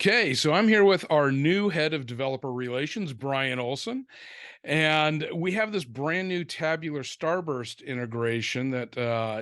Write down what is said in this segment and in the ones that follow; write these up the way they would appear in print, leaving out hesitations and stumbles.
Okay, so I'm here with our new head of developer relations, Brian Olsen, and we have this brand new tabular starburst integration that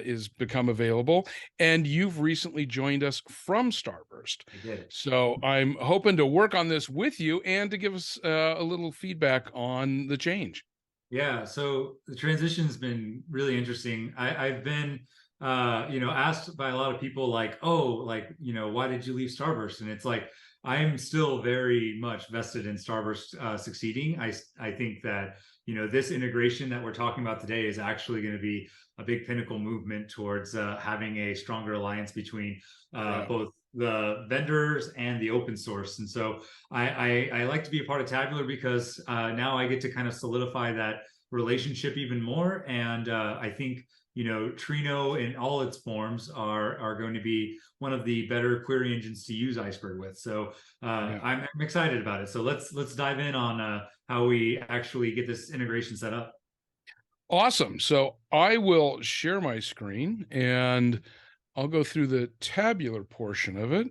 is become available. And you've recently joined us from Starburst. I did. So I'm hoping to work on this with you and to give us a little feedback on the change. Yeah, so the transition's been really interesting. I've been, asked by a lot of people like, oh, why did you leave Starburst? And it's like, I'm still very much vested in Starburst succeeding. I think that, this integration that we're talking about today is actually going to be a big pinnacle movement towards having a stronger alliance between Yeah. both the vendors and the open source. And so I like to be a part of Tabular because now I get to kind of solidify that relationship even more. And I think Trino in all its forms are going to be one of the better query engines to use Iceberg with. So Yeah. I'm excited about it. So let's dive in on how we actually get this integration set up. Awesome. So I will share my screen and I'll go through the tabular portion of it.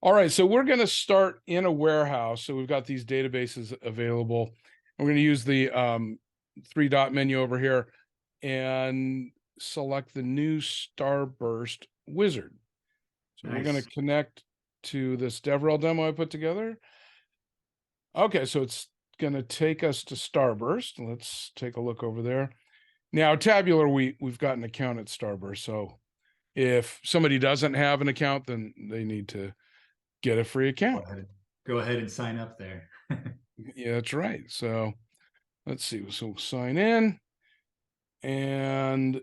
All right, so we're going to start in a warehouse. So we've got these databases available. We're going to use the three dot menu over here and select the new Starburst wizard. So we're going Nice. to connect to this DevRel demo I put together. Okay, so it's going to take us to Starburst. Let's take a look over there. Now, Tabular, we've got an account at Starburst. So if somebody doesn't have an account, then they need to get a free Go account. ahead, go ahead and sign up there. Yeah, that's right. So let's see. So we'll sign in. And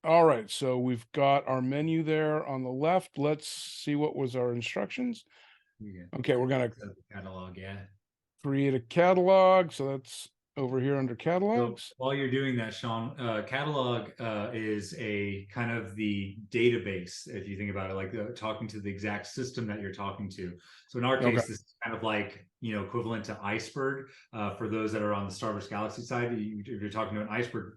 all right, so we've got our menu there on the left. Let's see what was our instructions. Yeah. Okay, we're going to So the catalog, yeah. create a catalog. So that's over here under So catalogs. while you're doing that, Shawn, catalog is a kind of the database, if you think about it, like talking to the exact system that you're talking to. So in our Okay. case, this is kind of like, equivalent to Iceberg. For those that are on the Starburst Galaxy side, if you're talking to an Iceberg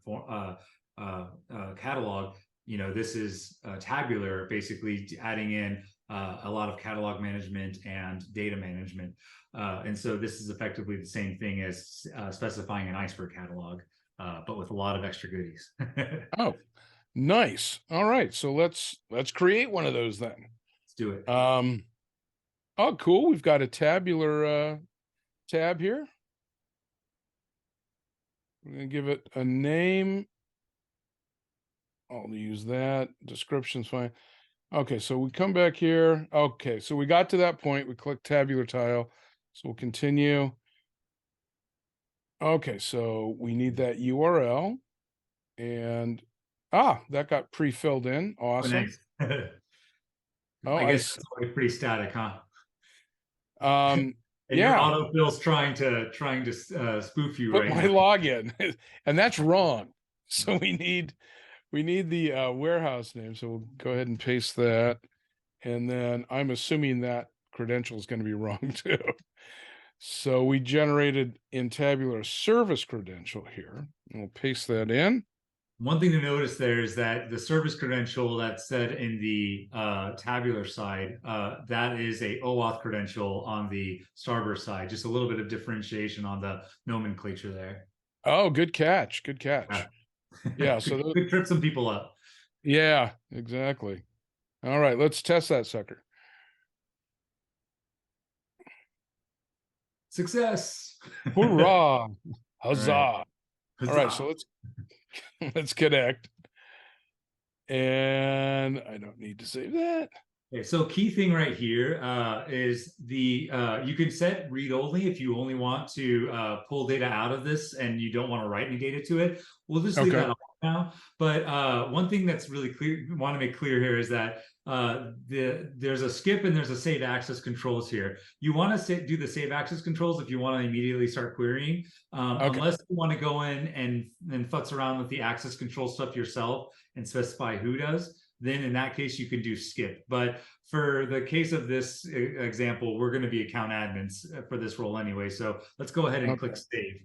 catalog, this is tabular, basically adding in a lot of catalog management and data management. And so this is effectively the same thing as specifying an Iceberg catalog, but with a lot of extra goodies. Let's Oh, nice. All right, so let's create one of those then. do it. Um, oh, cool. We've got a tabular tab here. We're gonna give it a name. I'll use that. Description's fine. Okay, so we come back here. Okay, so we got to that point. We click tabular tile. So we'll continue. Okay, so we need that URL. And that got pre-filled in. Oh, Awesome. nice. Oh, I guess it's always pretty static, huh? um And your yeah, autofill's trying to spoof you put right my now. login. And that's wrong. So we need the warehouse name. So we'll go ahead and paste that. And then I'm assuming that credential is going to be wrong too. So we generated in tabular service credential here. And we'll paste that in. One thing to notice there is that the service credential that's said in the tabular side, that is a OAuth credential on the Starburst side. Just a little bit of differentiation on the nomenclature there. Oh, good catch. Good catch. Yeah. Yeah. Could trip some people up. Yeah, exactly. All right, let's test that sucker. Success. Hoorah. All right. Huzzah. All right, so Huzzah. let's let's connect. And I don't need to save that. Okay, so key thing right here is the you can set read only if you only want to pull data out of this and you don't want to write any data to it. We'll just leave Okay. that off now. But one thing that's really clear, want to make clear here is that there's a skip and there's a save access controls here. You want to do the save access controls if you want to immediately start querying, Okay. unless you want to go in and futz around with the access control stuff yourself and specify who does. Then in that case, you can do skip. But for the case of this example, we're going to be account admins for this role anyway. So let's go ahead and Okay. click save.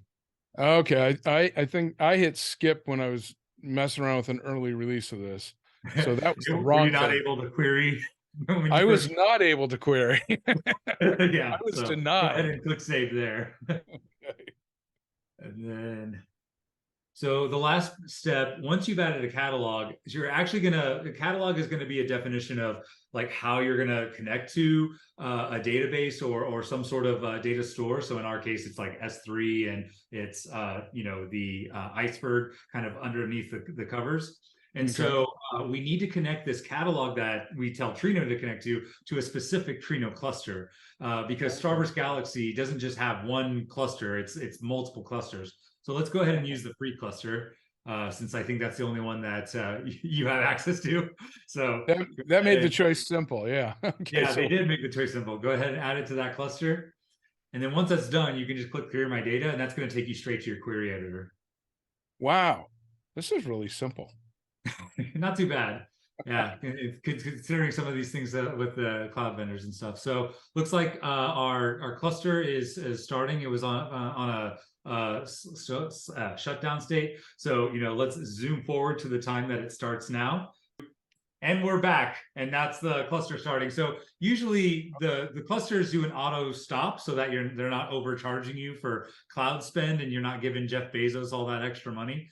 Okay. I think I hit skip when I was messing around with an early release of this. So that was the Were you wrong not thing. able to query? when you I was first. not able to query. I Yeah, was so go ahead denied. and click save there. Okay. And then, so the last step, once you've added a catalog, is you're actually the catalog is gonna be a definition of like how you're gonna connect to a database or some sort of data store. So in our case, it's like S3 and it's the Iceberg kind of underneath the covers. And Okay. so we need to connect this catalog that we tell Trino to connect to a specific Trino cluster, because Starburst Galaxy doesn't just have one cluster; it's multiple clusters. So let's go ahead and use the free cluster, since I think that's the only one that you have access to. So That made the choice simple. Yeah. Okay. yeah, So they did make the choice simple. Go ahead and add it to that cluster. And then once that's done, you can just click clear my data, and that's going to take you straight to your query editor. wow, this is really simple. Not too bad. Yeah, considering some of these things with the cloud vendors and stuff. So looks like our cluster is starting. It was on a shutdown state. So let's zoom forward to the time that it starts now. And we're back, and that's the cluster starting. So usually the clusters do an auto stop so that they're not overcharging you for cloud spend, and you're not giving Jeff Bezos all that extra money.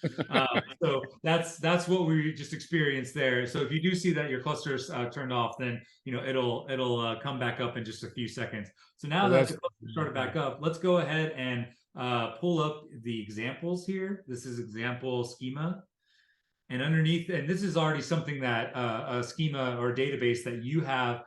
So that's what we just experienced there. So if you do see that your cluster's turned off, then it'll come back up in just a few seconds. So now that the cluster started back up, let's go ahead and pull up the examples here. This is example schema. And underneath, and this is already something that a schema or database that you have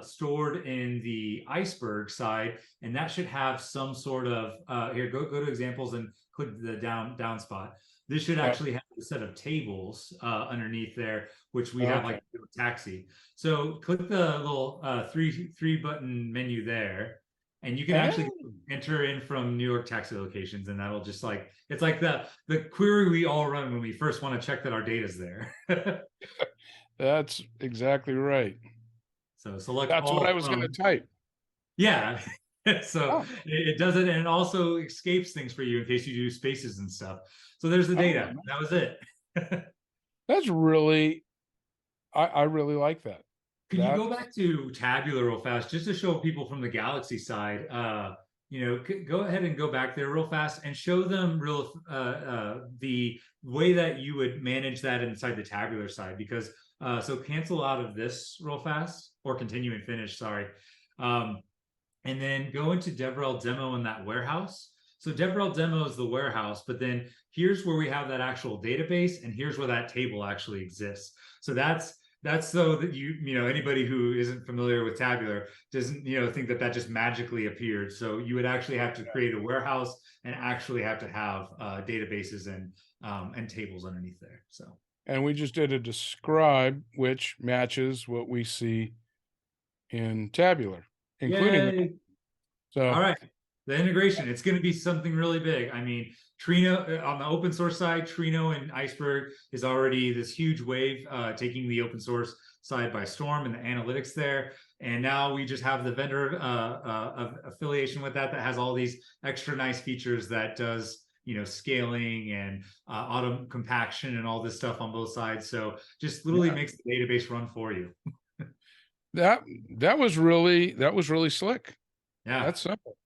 stored in the Iceberg side, and that should have some sort of here. Go to examples and click the down spot. This should actually have a set of tables underneath there, which we have like a taxi. So click the little three button menu there, and you can actually enter in from New York taxi locations, and that'll just like it's like the query we all run when we first want to check that our data's there. That's exactly right. So select That's what all I was going to type. Yeah. So it does it, and it also escapes things for you in case you do spaces and stuff. So there's the data. That was it. That's really, I really like that. Can you go back to Tabular real fast just to show people from the Galaxy side? Go ahead and go back there real fast and show them the way that you would manage that inside the Tabular side. Because so cancel out of this real fast, or continue and finish. Sorry, and then go into DevRel demo in that warehouse. So DevRel demo is the warehouse, but then here's where we have that actual database, and here's where that table actually exists. So that's so that anybody who isn't familiar with Tabular doesn't think that just magically appeared. So you would actually have to create a warehouse and actually have to have databases and tables underneath there. So and we just did a describe, which matches what we see in Tabular, including so all right, the integration, it's going to be something really big. I mean, Trino on the open source side, Trino and Iceberg is already this huge wave, taking the open source side by storm and the analytics there. And now we just have the vendor affiliation with that has all these extra nice features that does scaling and auto compaction and all this stuff on both sides. So just literally makes the database run for you. that was really slick. Yeah, That's simple.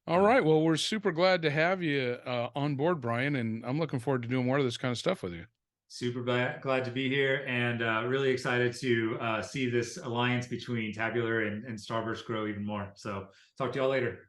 All right. Well, we're super glad to have you on board, Brian, and I'm looking forward to doing more of this kind of stuff with you. Super glad to be here, and really excited to see this alliance between Tabular and Starburst grow even more. So talk to y'all later.